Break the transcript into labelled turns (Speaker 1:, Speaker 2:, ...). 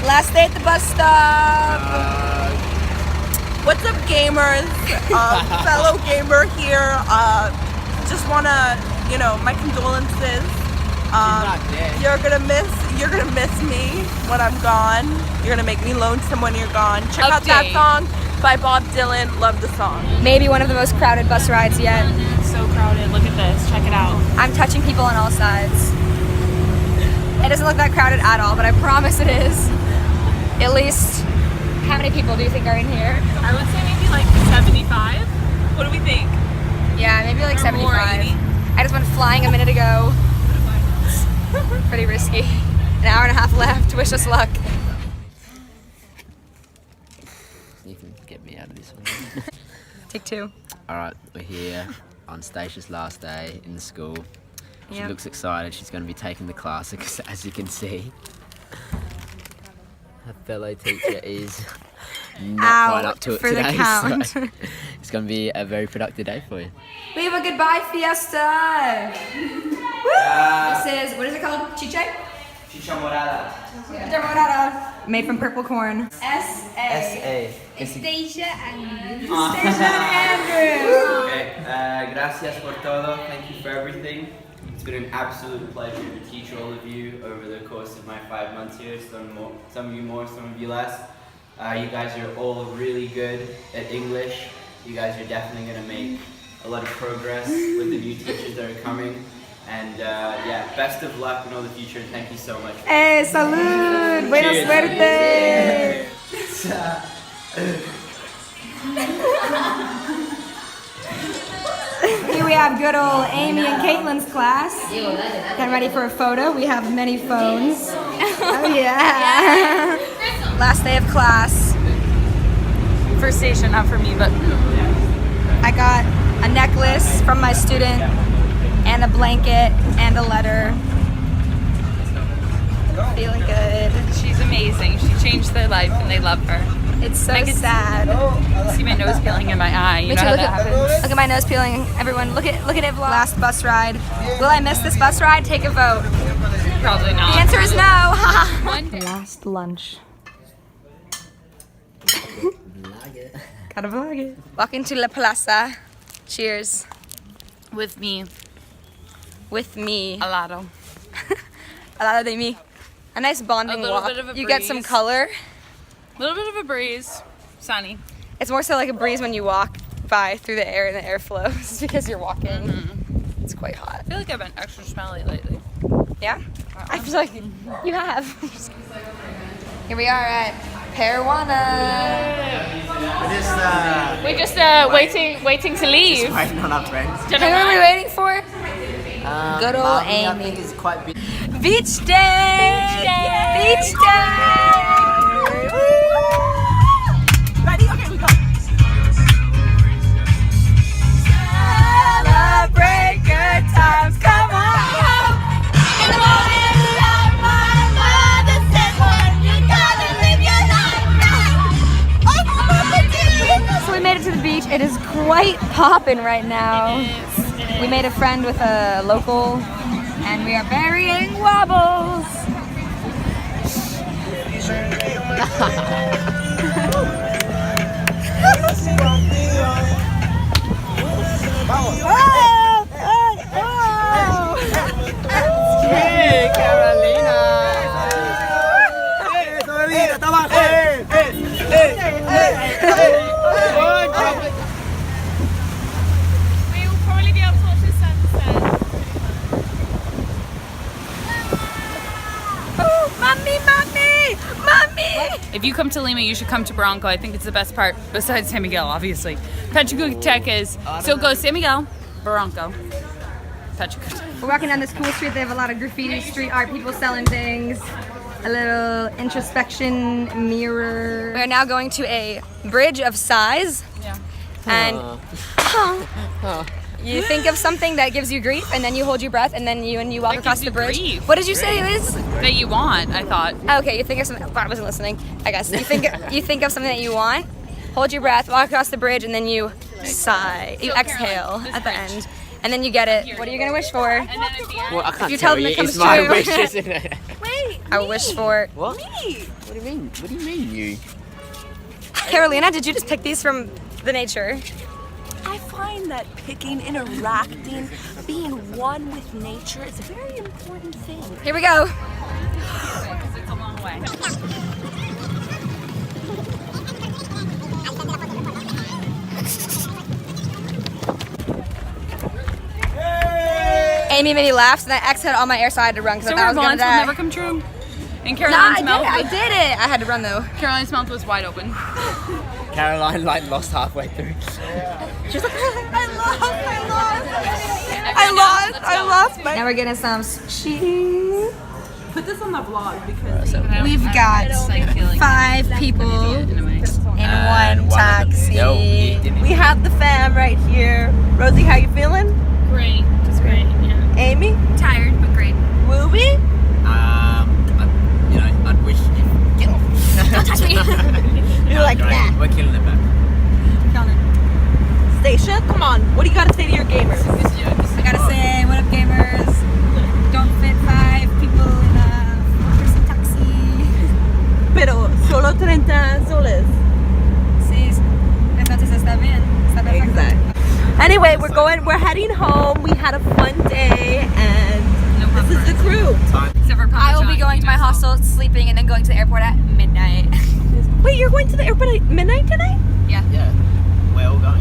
Speaker 1: Last day at the bus stop. What's up, gamers? Fellow gamer here. Just wanna, my condolences. You're gonna miss me when I'm gone. You're gonna make me lonesome when you're gone. Check out that song by Bob Dylan. Love the song. Maybe one of the most crowded bus rides yet.
Speaker 2: So crowded. Look at this. Check it out.
Speaker 1: I'm touching people on all sides. It doesn't look that crowded at all, but I promise it is. At least, how many people do you think are in here?
Speaker 2: I would say maybe like 75. What do we think?
Speaker 1: Yeah, maybe like
Speaker 2: Or
Speaker 1: 75.
Speaker 2: more, 80.
Speaker 1: I just went flying a minute ago. Pretty risky. An hour and a half left. Wish us luck.
Speaker 3: You can get me out of this one.
Speaker 1: Take two.
Speaker 3: Alright, we're here on Stacia's last day in the school. She
Speaker 1: Yep.
Speaker 3: looks excited. She's going to be taking the class, as you can see. Her fellow teacher is not quite up to it
Speaker 1: for
Speaker 3: today.
Speaker 1: the count.
Speaker 3: So it's going to be a very productive day for you.
Speaker 1: We have a goodbye fiesta. This is, what is it called? Chiche?
Speaker 4: Chicha morada.
Speaker 1: Chicha morada. Made from purple corn. S.A.
Speaker 4: S.A.
Speaker 1: Stacia Andrews.
Speaker 4: Okay, gracias por todo. Thank you for everything. It's been an absolute pleasure to teach all of you over the course of my 5 months here. Some of you more, some of you less. You guys are all really good at English. You guys are definitely going to make a lot of progress with the new teachers that are coming. And yeah, best of luck in all the future, and thank you so much.
Speaker 1: Hey, salud! Buena suerte! Here we have good old Amy and Caitlin's class. Getting ready for a photo. We have many phones. Oh yeah! Last day of class.
Speaker 2: For Stacia, not for me, but
Speaker 1: I got a necklace from my student, and a blanket, and a letter. Feeling good.
Speaker 2: she's amazing. She changed their life and they love her.
Speaker 1: It's so sad.
Speaker 2: See my nose peeling in my eye. You
Speaker 1: Me
Speaker 2: know
Speaker 1: too,
Speaker 2: how
Speaker 1: look
Speaker 2: that happens?
Speaker 1: at my nose peeling. Everyone, look at it. Last bus ride. Will I miss this bus ride? Take a vote.
Speaker 2: Probably not.
Speaker 1: The answer is no.
Speaker 2: One day.
Speaker 1: Last lunch. Gotta vlog it. Walking to La Plaza. Cheers.
Speaker 2: With me.
Speaker 1: With me.
Speaker 2: A lotto.
Speaker 1: A lot de me. A nice bonding
Speaker 2: A little
Speaker 1: walk.
Speaker 2: bit of a
Speaker 1: You get some
Speaker 2: breeze.
Speaker 1: color.
Speaker 2: A little bit of a breeze. Sunny.
Speaker 1: It's more so like a breeze when you walk by through the air and the air flows because you're walking. It's quite hot.
Speaker 2: I feel like I've been extra smelly lately.
Speaker 1: Yeah? I feel like you have. Here we are at Peruana.
Speaker 2: We're just waiting to leave.
Speaker 4: Waiting on our friends.
Speaker 1: Who are we waiting for? Good old Amy.
Speaker 4: I think it's quite big.
Speaker 1: Beach day! Beach day! Ready? Okay, we go. Celebrate good times, come on! In the morning, like my mother said, when you gotta live your life now. So we made it to the beach. It is quite poppin' right now. We made a friend with a local, and we are burying wobbles.
Speaker 3: Hey, Carolina!
Speaker 2: We will probably be able to watch the sunset.
Speaker 1: Mommy!
Speaker 2: If you come to Lima, you should come to Barranco. I think it's the best part, besides San Miguel, obviously. Pachacutec so go San Miguel, Barranco, Pachacutec.
Speaker 1: We're walking down this cool street. They have a lot of graffiti, street art, people selling things. A little introspection mirror. We are now going to a bridge of sighs.
Speaker 2: Yeah.
Speaker 1: And you think of something that gives you grief, and then you hold your breath, and then you walk
Speaker 2: That
Speaker 1: across
Speaker 2: gives
Speaker 1: the
Speaker 2: you
Speaker 1: bridge.
Speaker 2: grief.
Speaker 1: What did you say it is?
Speaker 2: That you want, I thought.
Speaker 1: Okay, you think of something. Well, I wasn't listening. I guess you think of something that you want. Hold your breath, walk across the bridge, and then you sigh. You
Speaker 2: So,
Speaker 1: exhale
Speaker 2: Caroline,
Speaker 1: at the
Speaker 2: this
Speaker 1: end, and then you get it. What are you gonna wish for?
Speaker 2: And then at the end,
Speaker 3: Well, I can't
Speaker 1: you tell them
Speaker 3: you,
Speaker 1: it comes
Speaker 3: it's my
Speaker 1: true.
Speaker 3: wish, isn't it?
Speaker 1: Wait.
Speaker 5: I wish for.
Speaker 3: What?
Speaker 1: Me.
Speaker 3: What do you mean? What do you mean, you?
Speaker 5: Carolina, did you just pick these from the nature?
Speaker 1: I find that picking, interacting, being one with nature is a very important thing.
Speaker 5: Here we go.
Speaker 2: Because it's a long way.
Speaker 5: Amy made me laugh, and I exhaled all my air, so I had to run because
Speaker 2: So
Speaker 5: I thought I
Speaker 2: our
Speaker 5: was gonna
Speaker 2: bonds will
Speaker 5: die.
Speaker 2: never come true. And
Speaker 5: Nah,
Speaker 2: Caroline's
Speaker 5: I
Speaker 2: mouth.
Speaker 5: did it. I had to run though.
Speaker 2: Caroline's mouth was wide open.
Speaker 3: Caroline like lost halfway through.
Speaker 1: She's like, I lost my.
Speaker 5: Now we're getting some cheese.
Speaker 1: Put this on the vlog because
Speaker 5: We've got 5 people in one taxi.
Speaker 3: Yo, you didn't.
Speaker 1: we have the fam right here. Rosie, how you feeling?
Speaker 2: Great. Just great. Yeah.
Speaker 1: Amy,
Speaker 2: Tired, but great.
Speaker 1: Wooby,
Speaker 3: I'd wish. Get off.
Speaker 5: Don't touch me.
Speaker 1: you're like that.
Speaker 3: We're killing it back.
Speaker 1: Stacia, come on. What do you got to say to your gamers?
Speaker 5: I gotta say, what up, gamers? Don't fit 5 people in a 4-person taxi.
Speaker 1: Pero solo 30 soles.
Speaker 5: Sí, entonces está bien. Está perfecto.
Speaker 1: Exactly. Anyway, we're heading home. We had a fun day, and this is the crew.
Speaker 5: I will be going to my hostel, sleeping, and then going to the airport at midnight.
Speaker 1: Wait, you're going to the airport at midnight tonight?
Speaker 3: Yeah. We're all going.